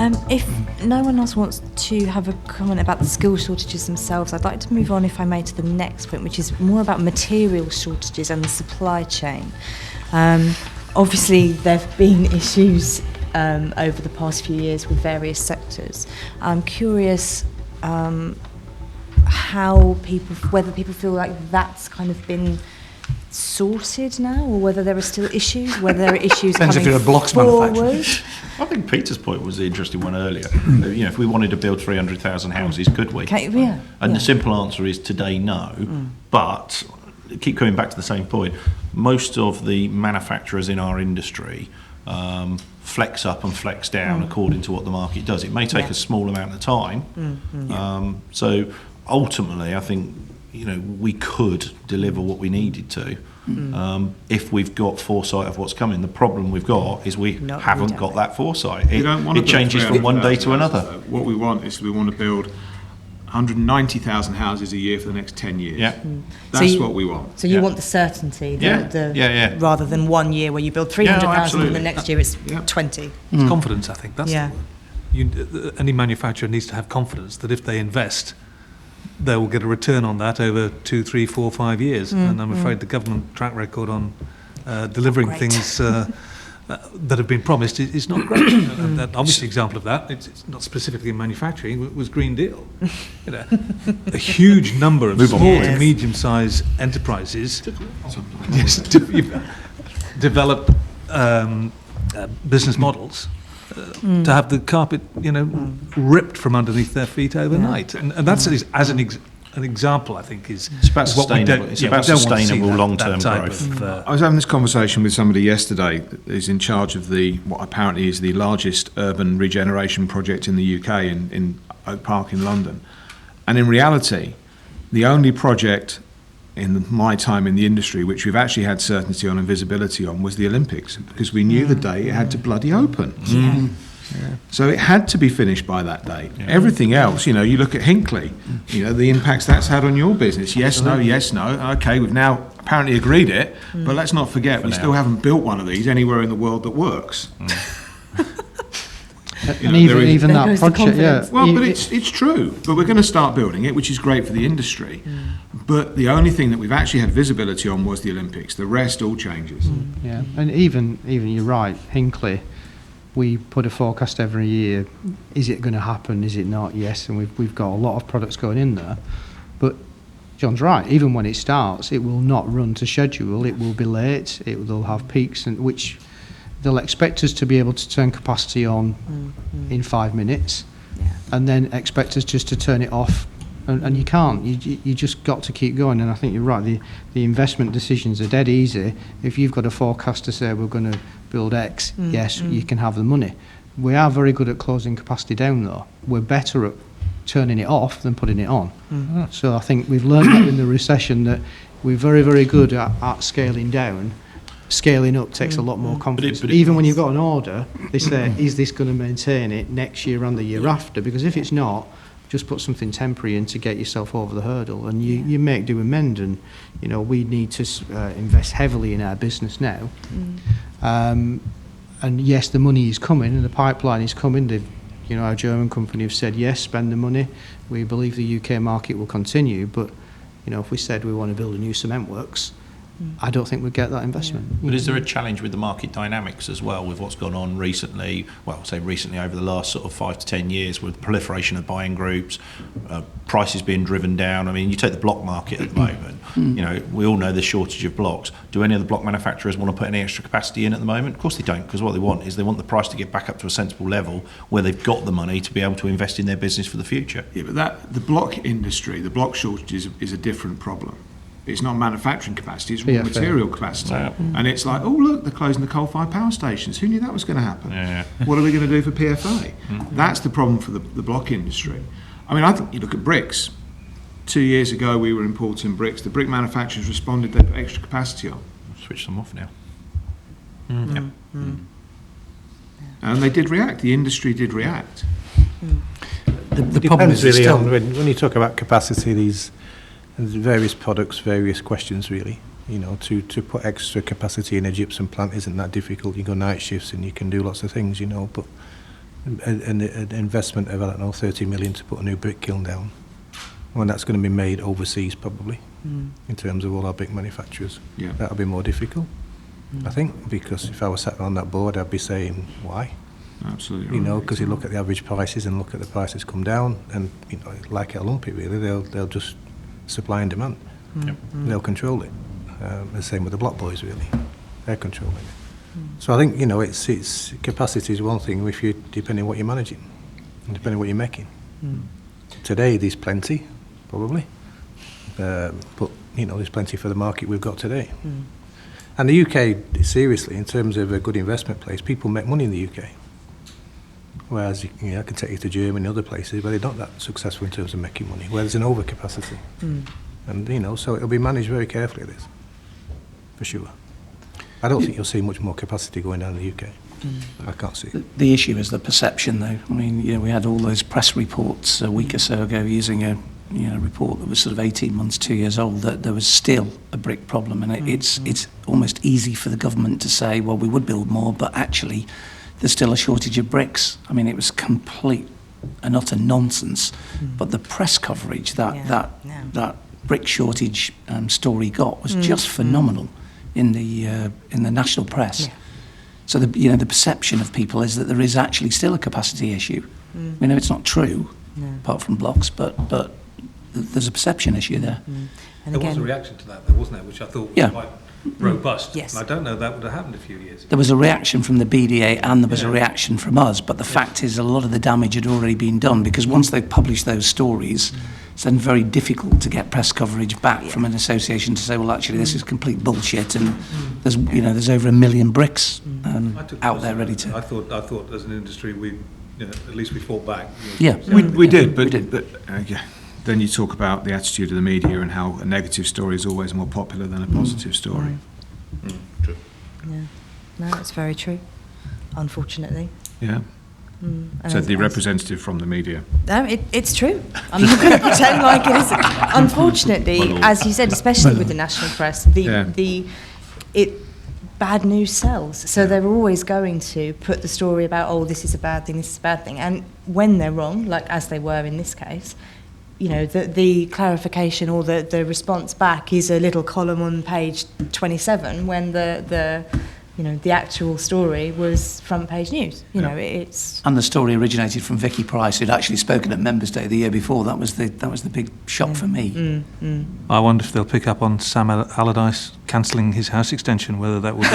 If no one else wants to have a comment about the skill shortages themselves, I'd like to move on, if I may, to the next point, which is more about material shortages and the supply chain. Obviously, there have been issues over the past few years with various sectors. I'm curious whether people feel like that's kind of been sorted now, or whether there are still issues, whether there are issues Depends coming if you're a blocks forward. manufacturer. I think Peter's point was the interesting one earlier. If we wanted to build 300,000 houses, could we? The simple answer is today no. But keep coming back to the same point. Most of the manufacturers in our industry flex up and flex down according to what the market does. It may take a small amount of time. So ultimately, I think we could deliver what we needed to if we've got foresight of what's coming. The problem we've got is we haven't got that foresight. It changes from one day to another. What we want is we want to build 190,000 houses a year for the next 10 years. Yeah. That's what we want. So you want the certainty, rather than 1 year where you build 300,000 and the next year it's 20. It's confidence, I think. That's any manufacturer needs to have confidence that if they invest, they will get a return on that over 2, 3, 4, 5 years. And I'm afraid the government track record on delivering things that have been promised is not great. And that obviously example of that, it's not specifically in manufacturing, was Green Deal. A huge number of small to medium-sized enterprises develop business models to have the carpet, ripped from underneath their feet overnight, and that's as an example. I think is it's about sustainable. It's about sustainable long-term growth. I was having this conversation with somebody yesterday who's in charge of what apparently is the largest urban regeneration project in the UK in Oak Park in London, and in reality, the only project in my time in the industry which we've actually had certainty on and visibility on was the Olympics, because we knew the day it had to bloody open. So it had to be finished by that date. Everything else, you look at Hinckley, the impacts that's had on your business. Yes, no. Okay, we've now apparently agreed it, but let's not forget we still haven't built one of these anywhere in the world that works. And even that project, Well, but it's true. But we're going to start building it, which is great for the industry. But the only thing that we've actually had visibility on was the Olympics. The rest all changes. Yeah, and even you're right, Hinckley. We put a forecast every year. Is it going to happen? Is it not? Yes, and we've got a lot of products going in there. But John's right. Even when it starts, it will not run to schedule. It will be late. They'll have peaks, and which they'll expect us to be able to turn capacity on in 5 minutes, and then expect us just to turn it off. And you can't. You just got to keep going. And I think you're right. The investment decisions are dead easy. If you've got a forecast to say we're going to build X, yes, you can have the money. We are very good at closing capacity down, though. We're better at turning it off than putting it on. So I think we've learned that in the recession, that we're very, very good at scaling down. Scaling up takes a lot more confidence. Even when you've got an order, they say, is this going to maintain it next year and the year after? Because if it's not, just put something temporary in to get yourself over the hurdle, and you make do and mend. And we need to invest heavily in our business now. And yes, the money is coming and the pipeline is coming. Our German company have said yes, spend the money. We believe the UK market will continue, but if we said we want to build a new cement works, I don't think we'd get that investment. But is there a challenge with the market dynamics as well, with what's gone on recently, over the last sort of 5 to 10 years, with proliferation of buying groups, prices being driven down? I mean, you take the block market at the moment, we all know there's shortage of blocks. Do any of the block manufacturers want to put any extra capacity in at the moment? Of course they don't, because what they want is the price to get back up to a sensible level where they've got the money to be able to invest in their business for the future. Yeah, but the block industry, the block shortage is a different problem. It's not manufacturing capacity, it's raw material capacity. And it's like, oh, look, they're closing the coal-fired power stations. Who knew that was going to happen? What are we going to do for PFA? That's the problem for the block industry. I mean, I think you look at bricks. 2 years ago, we were importing bricks. The brick manufacturers responded, they put extra capacity on. Switch them off now. And they did react. The industry did react. The problem is really on when you talk about capacity, there's various products, various questions really. To put extra capacity in a gypsum plant isn't that difficult. You go night shifts and you can do lots of things, but an investment of, I don't know, 30 million to put a new brick kiln down. When that's going to be made overseas probably, in terms of all our big manufacturers. Yeah. That'll be more difficult, I think, because if I was sat on that board, I'd be saying, why? Absolutely. You know, because you look at the average prices and look at the prices come down, and, you know, like a lumpy really, they'll just supply and demand. They'll control it. The same with the block boys really, they're controlling it. So I think, you know, it's capacity is one thing if you, depending on what you're managing, and depending on what you're making. Today there's plenty, probably, but you know, there's plenty for the market we've got today. And the UK, seriously, in terms of a good investment place, people make money in the UK. Whereas, you know, I can take you to Germany and other places where they're not that successful in terms of making money, where there's an overcapacity. And, you know, so it'll be managed very carefully, this, for sure. I don't think you'll see much more capacity going down in the UK. I can't see it. The issue is the perception, though. I mean, you know, we had all those press reports a week or so ago using a report that was sort of 18 months, 2 years old, that there was still a brick problem. And it's almost easy for the government to say, well, we would build more, but actually there's still a shortage of bricks. I mean, it was complete and utter nonsense. But the press coverage that brick shortage story got was just phenomenal in the national press. So the perception of people is that there is actually still a capacity issue. We know it's not true, apart from blocks, but there's a perception issue there. And There was a reaction to that, though, wasn't there, which I thought was quite robust. Yes. And I don't know that would have happened a few years ago. There was a reaction from the BDA and there was a reaction from us, but the fact is a lot of the damage had already been done, because once they've published those stories, it's then very difficult to get press coverage back from an association to say, well, actually, this is complete bullshit, and there's over 1 million bricks out there ready to. I thought as an industry at least we fought back. Yeah, We did, but then you talk about the attitude of the media and how a negative story is always more popular than a positive story. True. Yeah. No, it's very true, unfortunately. Yeah. Said the representative from the media. No, it's true. I'm not going to pretend like it isn't. Unfortunately, as you said, especially with the national press, bad news sells. So they're always going to put the story about, oh, this is a bad thing, this is a bad thing. And when they're wrong, like as they were in this case, you know, the clarification or the response back is a little column on page 27 when the actual story was front page news. You know, it's. And the story originated from Vicky Price, who'd actually spoken at Members' Day the year before. That was the big shock for me. I wonder if they'll pick up on Sam Allardyce cancelling his house extension, whether that will be.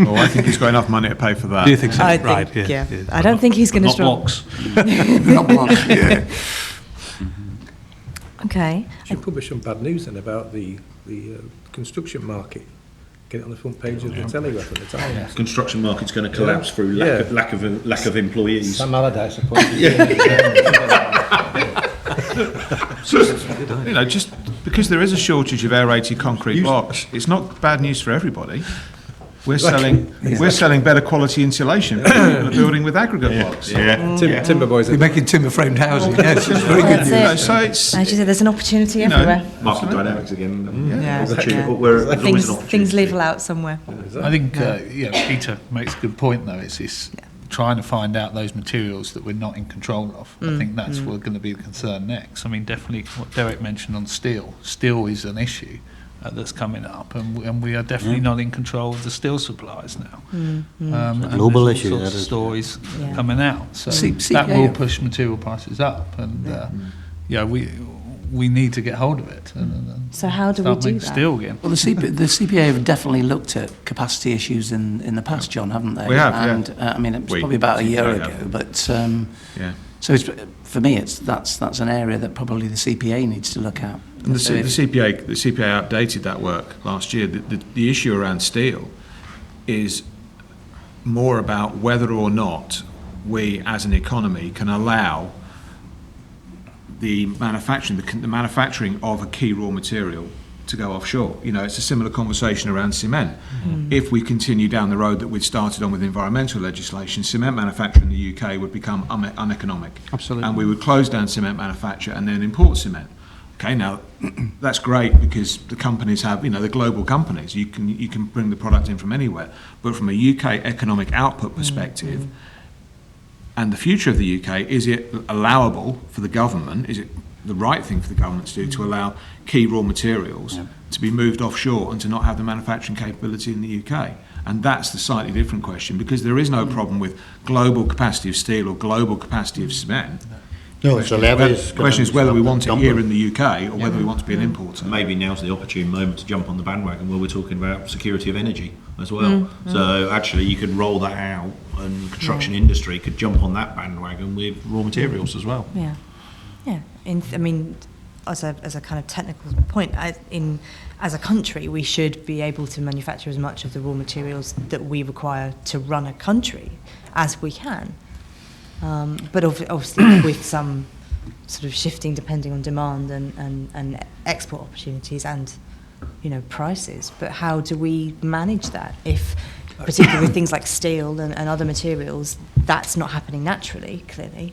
Well, I think he's got enough money to pay for that. Do you think so? I think, yeah. I don't think he's going to struggle. Blocks. Not blocks. Yeah. Okay. Should publish some bad news then about the construction market. Get it on the front page of the Telegraph at the time. Construction market's going to collapse through lack of employees. Sam Allardyce appointed. You know, just because there is a shortage of aerated concrete blocks, it's not bad news for everybody. We're selling better quality insulation for people that are building with aggregate blocks. Timber boys. We're making timber framed housing. Yes, it's very good news. That's it. So it's, As you said, there's an opportunity everywhere. Market dynamics again. Things level out somewhere. I think Peter makes a good point though. It's trying to find out those materials that we're not in control of. I think that's what's going to be the concern next. I mean, definitely what Derek mentioned on steel. Steel is an issue that's coming up, and we are definitely not in control of the steel supplies now. It's a global issue. Sorts of stories coming out, so CPA that will push material prices up, and we need to get hold of it. And so how do we start do making that? steel again. Well, the CPA have definitely looked at capacity issues in the past, John, haven't they? We have, and I mean, it was probably about a year ago, but so it's, for me, that's an area that probably the CPA needs to look at. and the CPA updated that work last year. The issue around steel is more about whether or not we, as an economy, can allow the manufacturing of a key raw material to go offshore. You know, it's a similar conversation around cement. If we continue down the road that we've started on with environmental legislation, cement manufacture in the UK would become uneconomic. Absolutely. And we would close down cement manufacture and then import cement. Okay, now that's great because the companies have, the global companies. You can bring the product in from anywhere. But from a UK economic output perspective, And the future of the UK, is it allowable for the government, is it the right thing for the government to do to allow key raw materials to be moved offshore and to not have the manufacturing capability in the UK? And that's the slightly different question, because there is no problem with global capacity of steel or global capacity of cement. No, so The question is whether we want it here in the UK or whether we want to be an importer. Maybe now's the opportune moment to jump on the bandwagon where we're talking about security of energy as well. So actually you could roll that out, and the construction industry could jump on that bandwagon with raw materials as well. Yeah. I mean, as a kind of technical point, as a country, we should be able to manufacture as much of the raw materials that we require to run a country as we can. But obviously with some sort of shifting depending on demand and export opportunities and, prices. But how do we manage that if, particularly with things like steel and other materials, that's not happening naturally, clearly?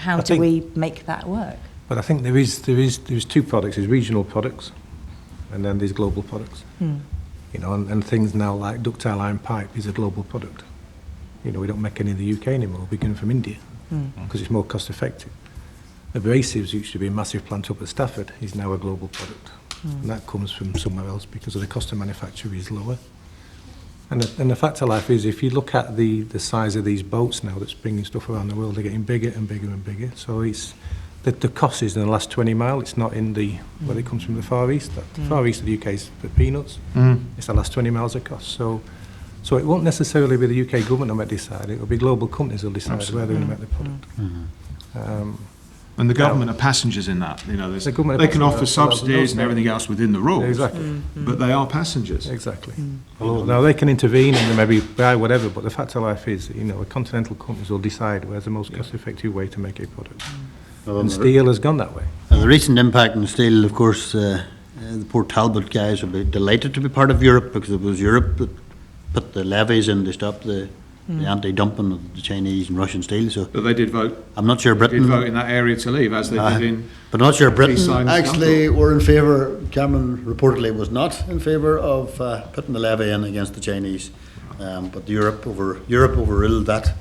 How do we make that work? But I think there's two products. There's regional products, and then there's global products. And things now like ductile iron pipe is a global product. We don't make any in the UK anymore. We get them from India because it's more cost effective. Abrasives used to be a massive plant up at Stafford, is now a global product. And that comes from somewhere else because of the cost of manufacture is lower. And the fact of life is, if you look at the size of these boats now that's bringing stuff around the world, they're getting bigger and bigger and bigger. So it's the cost is in the last 20 mile. It's not in where it comes from the Far East. The Far East of the UK is for peanuts. It's the last 20 miles of cost. So it won't necessarily be the UK government that might decide. It will be global companies who will decide where they're going to make the product. And the government are passengers in that. They can offer subsidies and everything else within the rules. Exactly. But they are passengers. Exactly. Now they can intervene and maybe buy whatever, but the fact of life is, the continental companies will decide where's the most cost-effective way to make a product. And steel has gone that way. The recent impact on steel, of course, the Port Talbot guys will be delighted to be part of Europe, because it was Europe that put the levies in to stop the anti-dumping of the Chinese and Russian steel. So, but they did vote. I'm not sure Britain did vote in that area to leave, as they did in. But I'm not sure Britain Peace actually were in favour. Cameron reportedly was not in favour of putting the levy in against the Chinese. But Europe overruled that.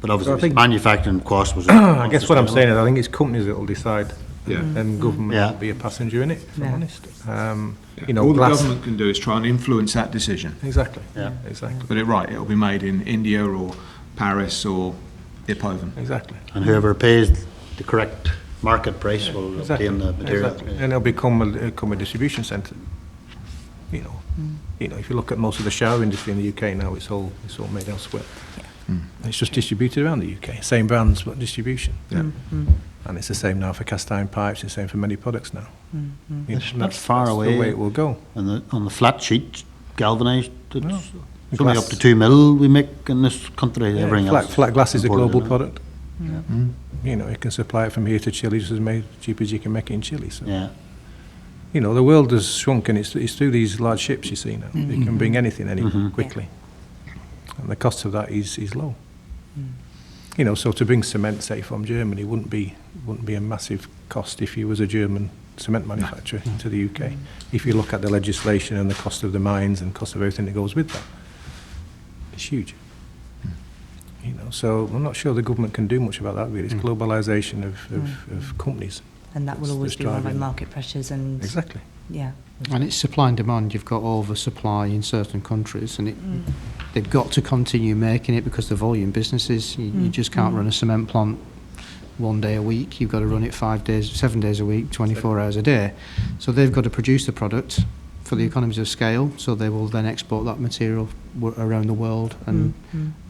But obviously, so manufacturing cost was. I guess what I'm saying is, I think it's companies that will decide. And government will be a passenger in it, if I'm honest. All the government can do is try and influence that decision. Exactly. Exactly. But it'll be made in India or Paris or Iphoven. Exactly. And whoever pays the correct market price will obtain the material. Exactly. And it'll become a distribution centre. If you look at most of the shower industry in the UK now, it's all made elsewhere. It's just distributed around the UK. Same brands, but distribution. And it's the same now for cast iron pipes. It's the same for many products now. It's not far away. That's the way it will go. And on the flat sheet, galvanised, it's only up to 2 mil we make in this country. Everything else. Flat glass is a global product. You can supply it from here to Chile just as cheap as you can make it in Chile. So. The world has shrunk, and it's through these large ships you see now. You can bring anything anywhere quickly, and the cost of that is low. So to bring cement, say, from Germany wouldn't be a massive cost if you was a German cement manufacturer to the UK. If you look at the legislation and the cost of the mines and cost of everything that goes with that, it's huge. So I'm not sure the government can do much about that really. It's globalisation of companies. And that will always be run by market pressures and... Exactly. Yeah. And it's supply and demand. You've got oversupply in certain countries, and they've got to continue making it because the volume businesses. You just can't run a cement plant 1 day a week. You've got to run it 7 days a week, 24 hours a day. So they've got to produce the product for the economies of scale. So they will then export that material around the world and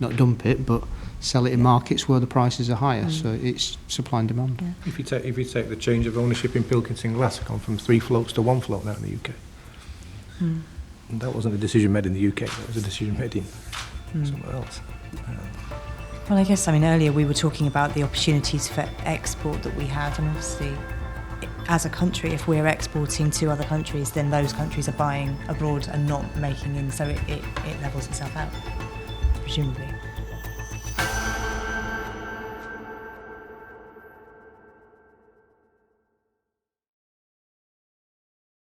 not dump it, but sell it in markets where the prices are higher. So it's supply and demand. Yeah. If you take the change of ownership in Pilkington Glass, gone from 3 floats to 1 float now in the UK. And that wasn't a decision made in the UK. That was a decision made in somewhere else. Well, I guess, earlier we were talking about the opportunities for export that we have, and obviously, as a country, if we're exporting to other countries, then those countries are buying abroad and not making in, so it levels itself out, presumably.